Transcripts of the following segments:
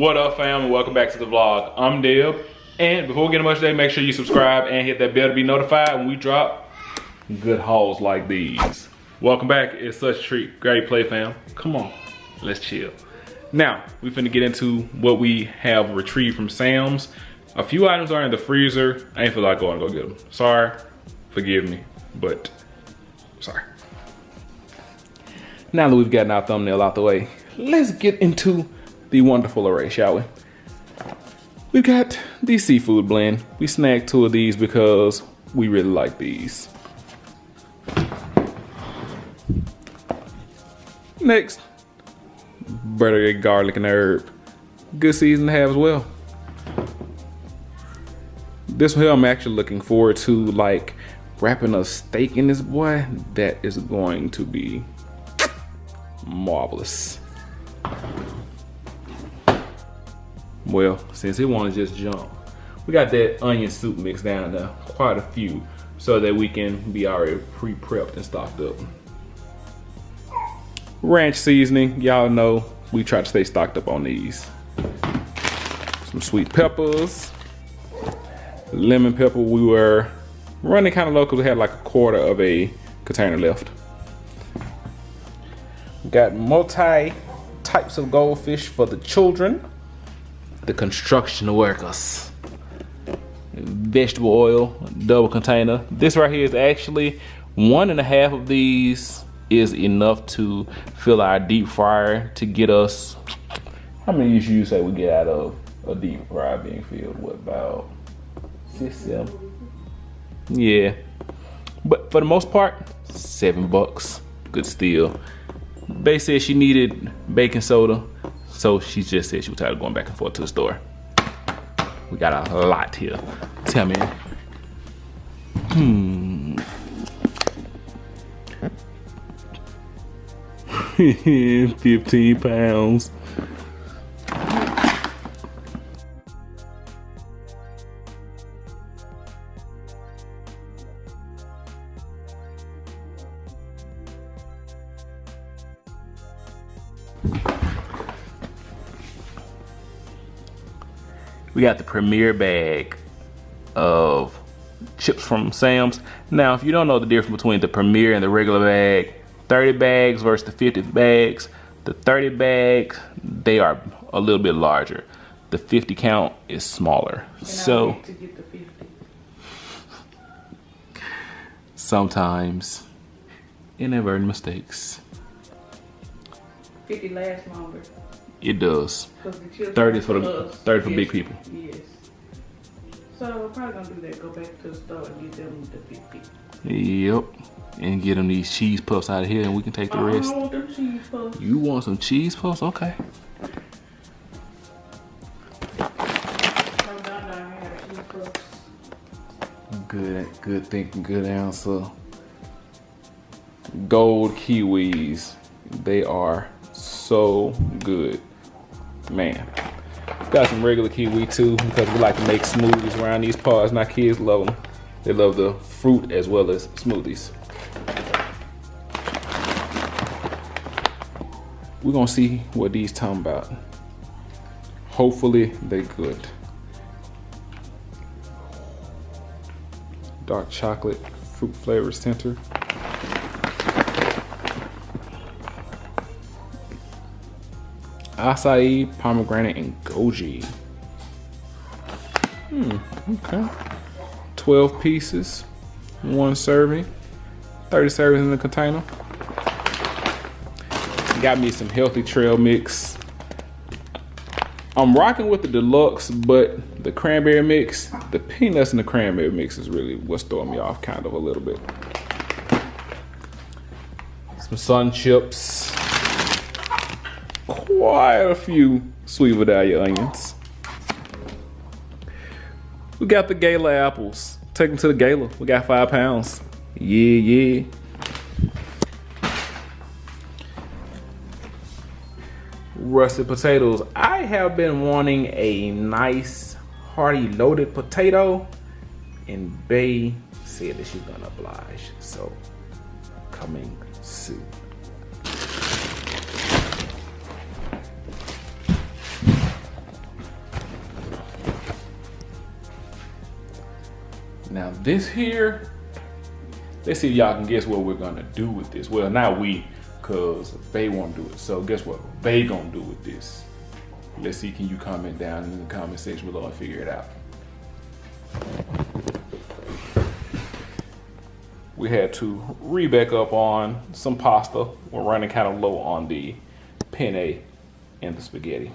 What up, fam, and welcome back to the vlog. I'm Deb, and before we get much today, make sure you subscribe and hit that bell to be notified when we drop good hauls like these. Welcome back. It's such a treat. Great play, fam. Come on, let's chill. Now, we finna get into what we have retrieved from Sam's. A few items are in the freezer. I ain't feel like going to go get them. Sorry, forgive me, but sorry. Now that we've gotten our thumbnail out the way, let's get into the wonderful array, shall we? We've got the seafood blend. We snagged 2 of these because we really like these. Next, butter, garlic, and herb. Good season to have as well. This one here I'm actually looking forward to, like wrapping a steak in this boy. That is going to be marvelous. Well, since he wanna just jump, we got that onion soup mix down there, quite a few, so that we can be already pre-prepped and stocked up. Ranch seasoning, y'all know we try to stay stocked up on these. Some sweet peppers, lemon pepper. We were running kind of low because we had like a quarter of a container left. Got multi types of goldfish for the children, the construction workers. Vegetable oil, double container. This right here is actually 1.5 of these is enough to fill our deep fryer to get us. How many usually you say we get out of a deep fryer being filled? What, about 6, 7? Yeah, but for the most part, $7. Good steal. Bae said she needed baking soda, so she just said she was tired of going back and forth to the store. We got a lot here. Tell me. 15 pounds. We got the premier bag of chips from Sam's. Now, if you don't know the difference between the premier and the regular bag, 30 bags versus the 50 bags, the 30 bags, they are a little bit larger. The 50 count is smaller. So to get the 50. Sometimes inadvertent mistakes. 50 lasts longer. It does. 30 for the 30 for big people. Yes. So we're probably gonna do that. Go back to the store and get them the 50. Yep. And get them these cheese puffs out of here, and we can take the rest. I don't want them cheese puffs. You want some cheese puffs? Okay. Good thinking, good answer. Gold kiwis. They are so good. Man. Got some regular kiwi too, because we like to make smoothies around these parts, and our kids love them. They love the fruit as well as smoothies. We're gonna see what these talking about. Hopefully they good. Dark chocolate, fruit flavor center. Acai, pomegranate, and goji. Okay. 12 pieces, 1 serving, 30 servings in the container. Got me some healthy trail mix. I'm rocking with the deluxe, but the cranberry mix, the peanuts and the cranberry mix is really what's throwing me off kind of a little bit. Some sun chips. Quite a few sweet Vidalia onions. We got the gala apples. Take them to the gala. We got 5 pounds. Yeah. Russet potatoes. I have been wanting a nice hearty loaded potato, and Bae said that she's gonna oblige. So coming soon. Now this here, let's see if y'all can guess what we're gonna do with this. Well, not we, cause they won't do it. So guess what they gonna do with this? Let's see, can you comment down in the comment section below and figure it out. We had to re-back up on some pasta. We're running kind of low on the penne and the spaghetti.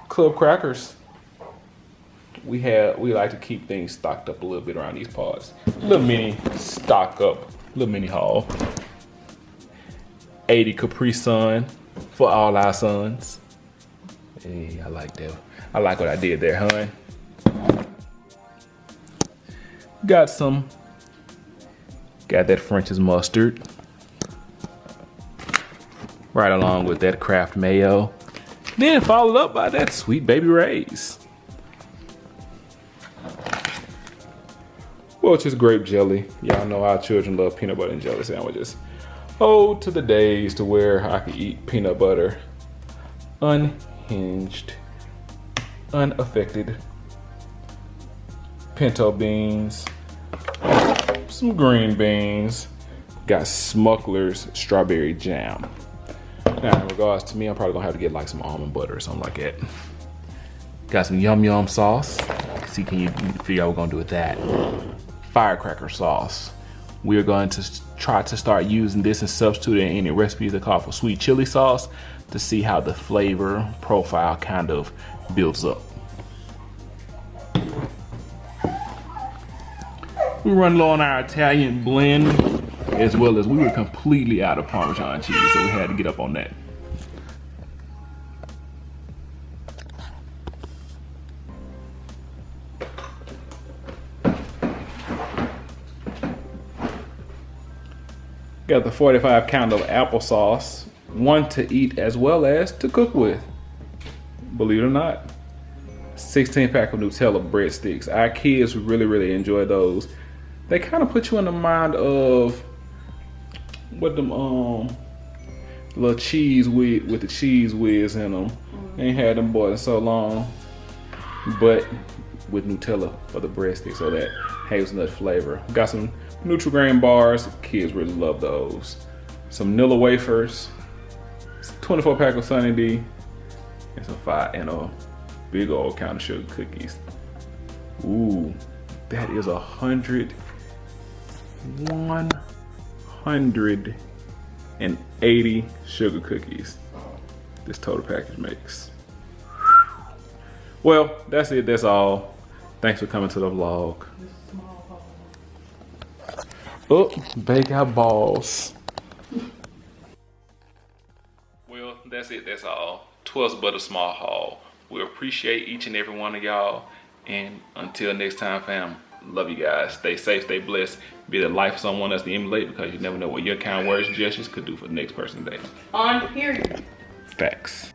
Club crackers. We like to keep things stocked up a little bit around these pods. Little mini stock up, little mini haul. 80 Capri Sun for all our sons. Hey, I like that. I like what I did there, hun. Got that French's mustard. Right along with that Kraft mayo. Then followed up by that Sweet Baby Ray's. Well, it's just grape jelly. Y'all know our children love peanut butter and jelly sandwiches. Oh, to the days to where I could eat peanut butter unhinged, unaffected. Pinto beans, some green beans, got Smuckler's strawberry jam. Now, in regards to me, I'm probably gonna have to get like some almond butter or something like that. Got some yum yum sauce. See, can you figure out what we're gonna do with that? Firecracker sauce. We're going to try to start using this and substituting any recipes that call for sweet chili sauce to see how the flavor profile kind of builds up. We run low on our Italian blend, as well as we were completely out of Parmesan cheese, so we had to get up on that. Got the 45 count of applesauce, one to eat as well as to cook with. Believe it or not. 16 pack of Nutella breadsticks. Our kids really enjoy those. They kind of put you in the mind of what them little cheese with the cheese whiz in them. Ain't had them boys in so long, but with Nutella for the breadsticks, so that hazelnut flavor. Got some Nutri-Grain bars. Kids really love those. Some Nilla wafers. 24 pack of Sunny D, and some a big old count of sugar cookies. Ooh, that is 180 sugar cookies this total package makes. Well, that's it. That's all. Thanks for coming to the vlog. Oh, they got balls. Well, that's it. That's all. 'Twas but a small haul. We appreciate each and every one of y'all. And until next time, fam, love you guys. Stay safe, stay blessed. Be the life of someone else to emulate, because you never know what your kind words and gestures could do for the next person's day. On period. Facts.